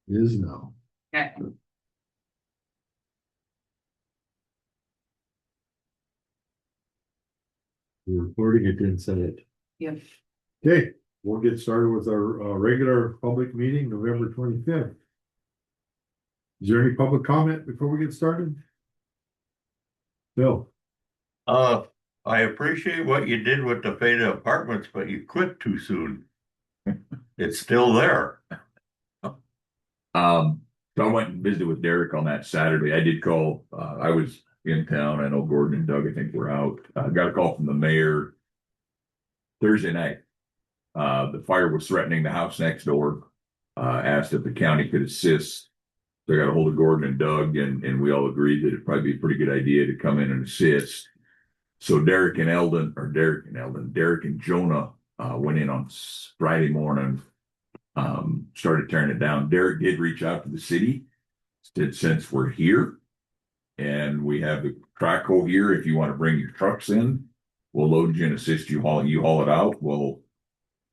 Is now. Okay. We're recording it, didn't say it. Yep. Okay, we'll get started with our regular public meeting, November 25th. Is there any public comment before we get started? Bill? I appreciate what you did with the Feta Apartments, but you quit too soon. It's still there. So I went and visited with Derek on that Saturday. I did call, I was in town. I know Gordon and Doug, I think, were out. Got a call from the mayor Thursday night. The fire was threatening the house next door. Asked if the county could assist. So I got a hold of Gordon and Doug, and we all agreed that it'd probably be a pretty good idea to come in and assist. So Derek and Jonah went in on Friday morning, started tearing it down. Derek did reach out to the city, said, since we're here and we have the track hole here, if you want to bring your trucks in, we'll load you and assist you haul it out.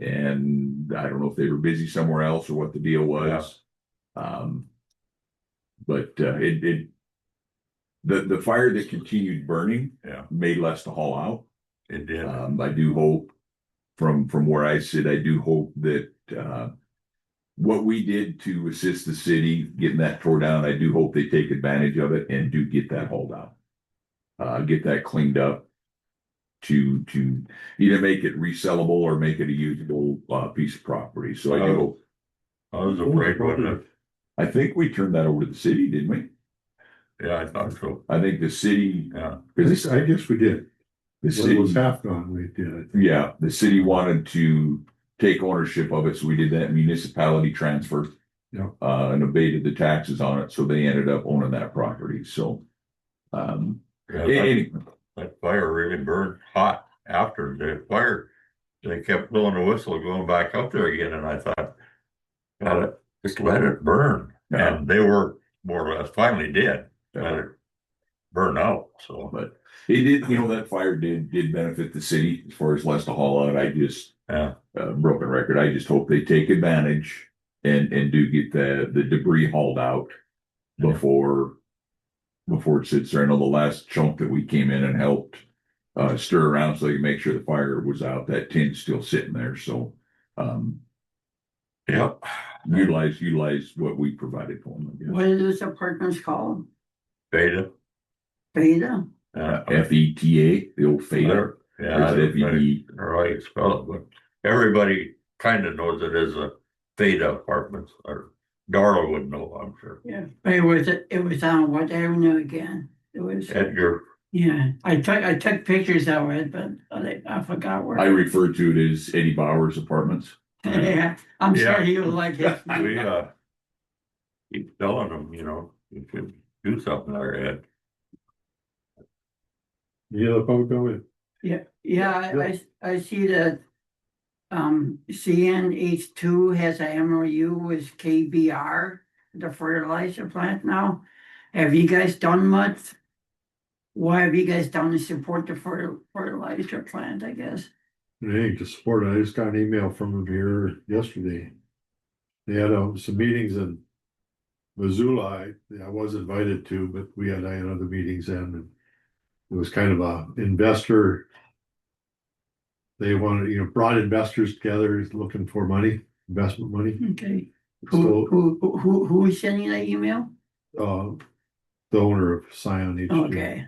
And I don't know if they were busy somewhere else or what the deal was. Yeah. But the fire that continued burning, made less to haul out. It did. I do hope from where I sit, I do hope that what we did to assist the city getting that tore down, I do hope they take advantage of it and do get that hauled out. Get that cleaned up to either make it resellable or make it a usable piece of property. So I do hope. I was afraid, wasn't it? I think we turned that over to the city, didn't we? Yeah, I thought so. I think the city. Yeah. I guess we did. The city was half gone, we did. Yeah, the city wanted to take ownership of it, so we did that municipality transfer. Yeah. And abated the taxes on it, so they ended up owning that property. So, that fire really burned hot after the fire. They kept blowing the whistle, going back up there again, and I thought, God, just let it burn. Yeah. And they were more or less finally did. Let it burn out. So, but it did, that fire did benefit the city as far as less to haul out. I just, broken record. I just hope they take advantage and do get the debris hauled out before it sits there. I know the last chunk that we came in and helped stir around so you make sure the fire was out. That tin's still sitting there. So, utilize what we provided for them. What are those apartments called? Feta. Feta? FETA, the old Feta. Yeah, FED. Or I spell it, but everybody kind of knows it as a Feta Apartments, or Darla would know, I'm sure. Yeah, but it was on what avenue again? It was Edgar. Yeah, I took pictures of it, but I forgot where. I refer to it as Eddie Bauer's Apartments. Yeah, I'm sure he would like it. We keep telling them, you should do something there, Ed. Yeah, the public comment. Yeah, I see that CNH2 has a MOU with KBR, the fertilizer plant now. Have you guys done much? What have you guys done to support the fertilizer plant, I guess? Hey, to support it, I just got an email from them here yesterday. They had some meetings in Missoula. I was invited to, but I had other meetings then, and it was kind of a investor. They wanted, brought investors together looking for money, investment money. Okay. Who is sending that email? The owner of Scion H2. Okay.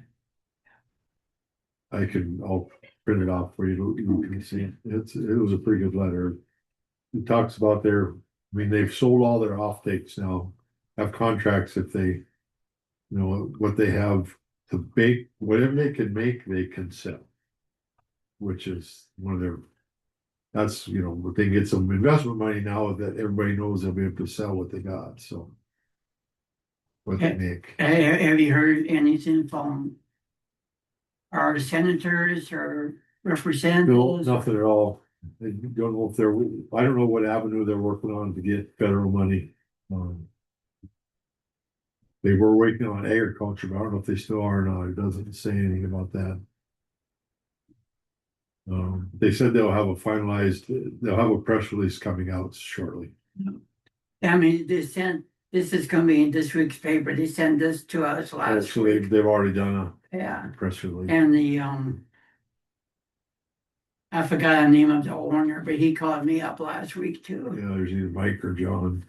I'll print it off for you. You can see it. It was a pretty good letter. It talks about they've sold all their offtakes now, have contracts if they, what they have to bake, whatever they can make, they can sell. Which is that's, but they get some investment money now that everybody knows they'll be able to sell what they got, so. What they make. Have you heard anything from our senators or representatives? No, nothing at all. I don't know I don't know what avenue they're working on to get federal money. They were waiting on agriculture, but I don't know if they still are or not. It doesn't say anything about that. They said they'll have a press release coming out shortly. I mean, they sent This is gonna be in this week's paper. They sent this to us last Actually, week. they've already done Yeah, a press release. and I forgot the name of the owner, but he called me up last week too. Yeah, there's either Mike or John.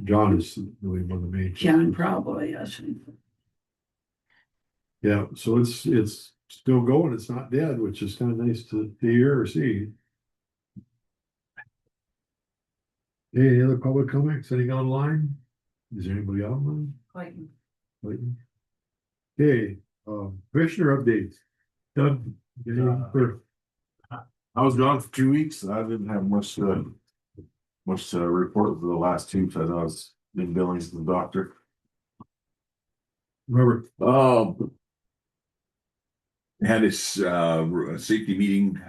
John is really one of the main. John probably, yes. Yeah, so it's still going. It's not dead, which is kind of nice to hear or see. Any other public comments? Anything online? Is there anybody online? Clayton. Clayton? Okay, commissioner updates. Doug, anything for- I was gone for 2 weeks. I didn't have much to report for the last two because I was in Billings with the doctor. Robert? Had this safety meeting,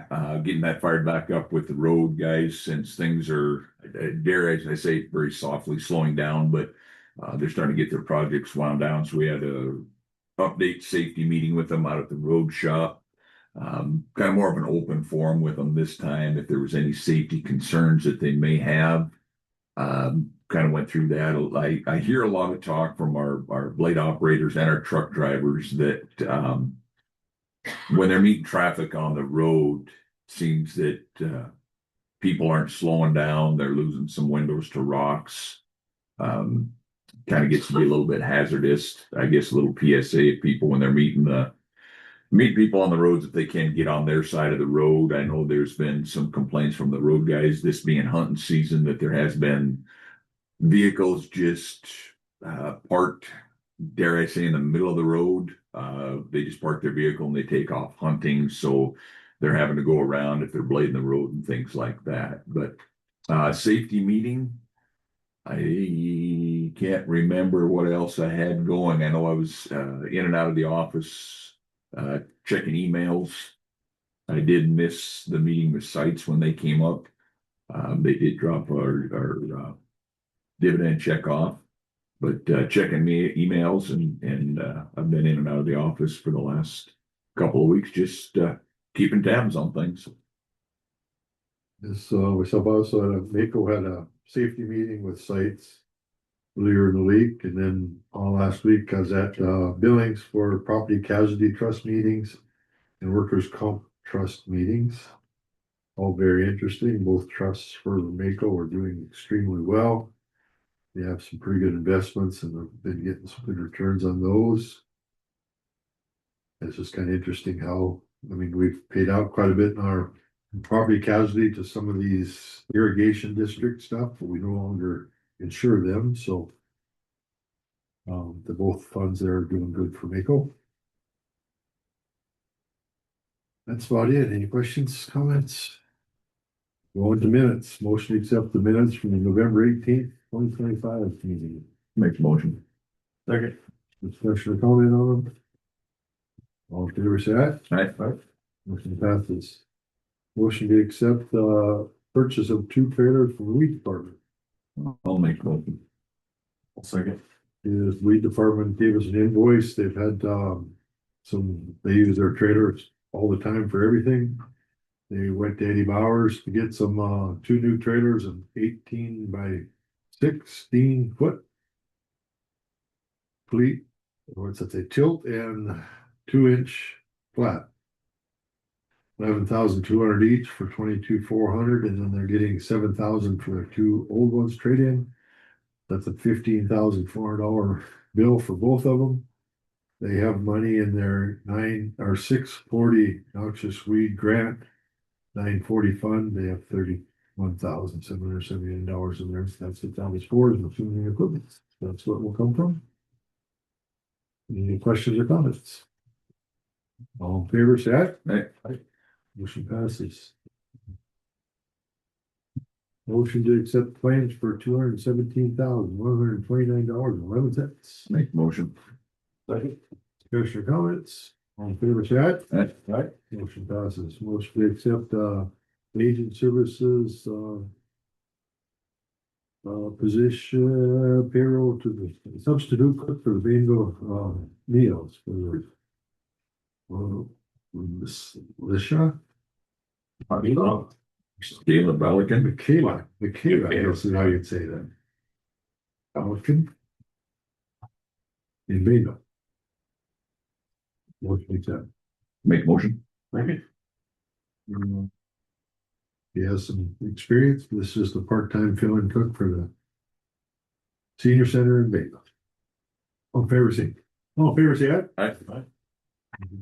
getting that fired back up with the road guys since things are, dare I say, very softly slowing down, but they're starting to get their projects wound down. So we had a update safety meeting with them out at the road shop. Kind of more of an open forum with them this time if there was any safety concerns that they may have. Kind of went through that. I hear a lot of talk from our blade operators and our truck drivers that when they're meeting traffic on the road, seems that people aren't slowing down. They're losing some windows to rocks. Kind of gets to be a little bit hazardous. I guess a little PSA of people when they're meet people on the roads if they can get on their side of the road. I know there's been some complaints from the road guys, this being hunting season, that there has been vehicles just parked, dare I say, in the middle of the road. They just park their vehicle and they take off hunting. So they're having to go around if they're blading the road and things like that. But safety meeting, I can't remember what else I had going. I know I was in and out of the office checking emails. I did miss the meeting with sites when they came up. They did drop our dividend check off, but checking me emails and I've been in and out of the office for the last couple of weeks, just keeping tabs on things. This, myself also had Mako had a safety meeting with sites earlier in the week, and then last week I was at Billings for property casualty trust meetings and workers' comp trust meetings. All very interesting. Both trusts for Mako are doing extremely well. They have some pretty good investments and have been getting some good returns on those. It's just kind of interesting how, I mean, we've paid out quite a bit in our property casualty to some of these irrigation district stuff, but we no longer insure them, so the both funds there are doing good for Mako. That's about it. Any questions, comments? Going to minutes. Motion to accept the minutes from the November 18th, 2025 meeting. Makes motion. Second. Discussion or comment on them? All in favor, say aye. Aye. Motion passes. Motion to accept the purchase of 2 trailers from the weed department. I'll make motion. I'll second. Is weed department gave us an invoice. They've had they use their trailers all the time for everything. They went to Eddie Bowers to get some 2 new trailers and 18 by 16 foot fleet, or what's that say, tilt and 2-inch flat. 11,200 each for 22,400, and then they're getting 7,000 for their 2 old ones trade in. That's a $15,400 bill for both of them. They have money in their 640 noxious weed grant, 940 fund. They have $31,779 in there. That's what that was for, is machinery equipment. That's what will come from. Any questions or comments? All in favor, say aye. Aye. Motion passes. Motion to accept claims for $217,129.11. Make motion. Second. Discussion or comments? All in favor, say aye. Aye. Aye. Motion passes. Motion to accept agent services position payroll to the substitute cook for the bingo meals for the Lisha? Caleb Belican. Michaela, I guess is how you'd say that. Pelican. In Beta. Motion accept. Make a motion. He has some experience. This is the part-time fill-in cook for the senior center in Beta. All in favor, say. All in favor, say aye. Aye.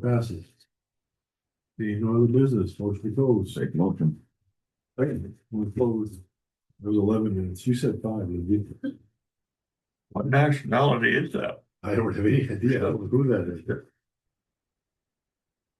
Passes. Being no other business, motion closed. Make a motion. Second, we closed. It was 11 minutes. You said 5. didn't you? What nationality is that? I don't have any idea who that is.